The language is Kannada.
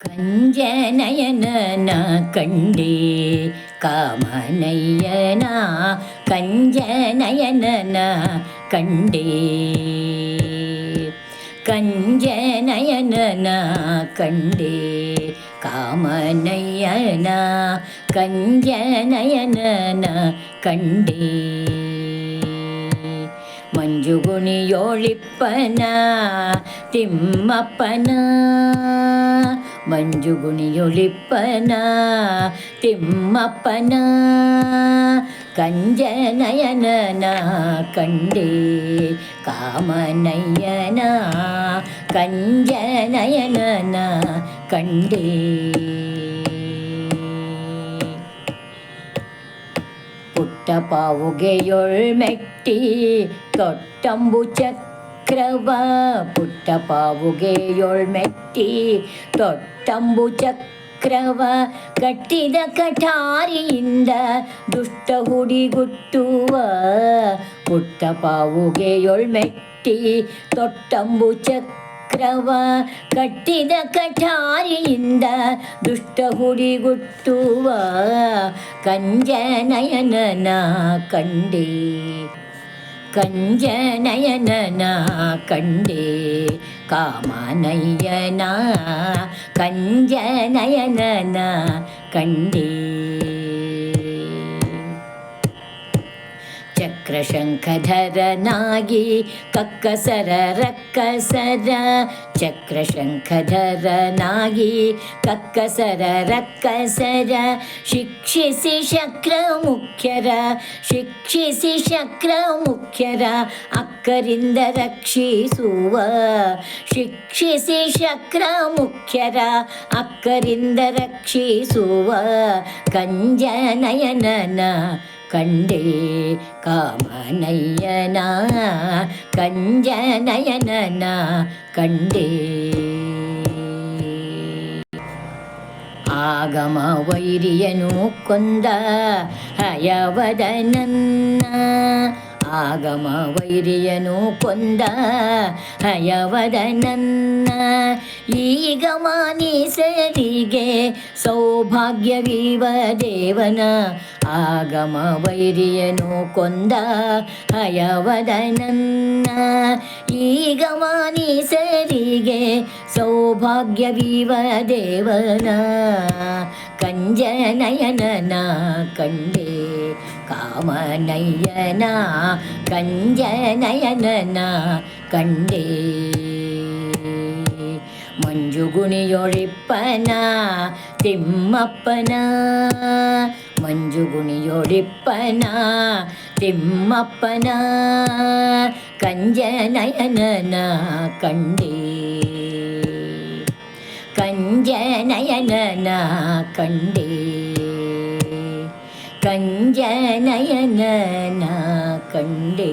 ಕಂಜನಯನ ಕಂಡೆ ಕಾಮನಯ್ಯನ ಕಂಜನಯನ ಕಂಡೆ ಕಂಜನಯನ ಕಂಡೆ ಕಾಮನಯ್ಯನ ಕಂಜನಯನ ಕಂಡೆ ಮಂಜುಗುಣಿಯೋಳಿಪ್ಪನ ತಿಮ್ಮಪ್ಪನ ಮಂಜುಗುಣಿಯೊಳಿಪ್ಪನ ತಿಮ್ಮಪ್ಪನ ಕಂಜನಯನ ಕಂಡೆ ಕಾಮನಯ್ಯನ ಕಂಜನಯನ ಕಂಡೆ ಪುಟ್ಟಪಾವುಗೆಯೊಳ್ಮೆಟ್ಟಿ ತೊಟ್ಟಂಬು ಚಕ್ರವ ಪುಟ್ಟಪಾವುಗೆಯೊಳ್ಮೆಟ್ಟಿ ತೊಟ್ಟಂಬು ಚಕ್ರವ ಕಟ್ಟಿದ ಕಠಾರಿಯಿಂದ ದುಷ್ಟ ಹುಡಿಗುಟ್ಟುವ ಪುಟ್ಟಪಾವುಗೆಯೊಳ್ಮೆಟ್ಟಿ ತೊಟ್ಟಂಬು ಚಕ್ರವ ಕಟ್ಟಿದ ಕಠಾರಿಯಿಂದ ದುಷ್ಟ ಹುಡಿಗುಟ್ಟುವ ಕಂಜನಯನ ಕಂಡೆ ಕಂಜನಯನ ಕಂಡೆ ಕಾಮನಯ್ಯನ ಕಂಜನಯನ ಕಂಡೆ ಚಕ್ರಶಂಖಧರನಾಗಿ ಕಕ್ಕಸರ ರಕ್ಕಸರ ಚಕ್ರಶಂಖಧರನಾಗಿ ಕಕ್ಕಸರ ರಕ್ಕಸರ ಶಿಕ್ಷಿಸಿ ಶಕ್ರ ಮುಖ್ಯರ ಶಿಕ್ಷಿಸಿ ಶಕ್ರ ಮುಖ್ಯರ ಅಕ್ಕರಿಂದ ರಕ್ಷಿಸುವ ಶಿಕ್ಷಿಸಿ ಶಕ್ರ ಮುಖ್ಯರ ಅಕ್ಕರಿಂದ ರಕ್ಷಿಸುವ ಕಂಜನಯನ ಕಂಡೆ ಕಾಮನಯ್ಯನ ಕಂಜನಯನ ಕಂಡೆ ಆಗಮ ವೈರಿಯನು ಕೊಂದ ಹಯವದನನ್ನ ಆಗಮ ವೈರಿಯನು ಕೊಂದ ಹಯವದನನ್ನ ಈಗ ಮಾನೀಸರಿಗೆ ಸೌಭಾಗ್ಯವಿವ ದೇವನ ಆಗಮ ವೈರಿಯನು ಕೊಂದ ಹಯವದನನ್ನ ಈಗ ಮಾನೀಸರಿಗೆ ಸೌಭಾಗ್ಯವಿವ ದೇವನ ಕಂಜನಯನ ಕಂಡೆ ಕಾಮನಯ್ಯನ ಕಂಜನಯನ ಕಂಡೆ ಮಂಜುಗುಣಿಯೊಳಿಪ್ಪನ ತಿಮ್ಮಪ್ಪನ ಮಂಜುಗುಣಿಯೊಳಿಪ್ಪನ ತಿಮ್ಮಪ್ಪನ ಕಂಜನಯನ ಕಂಡೆ ಕಂಜನಯನ ಕಂಡೆ ಕಂಜನಯನ ಕಂಡೆ.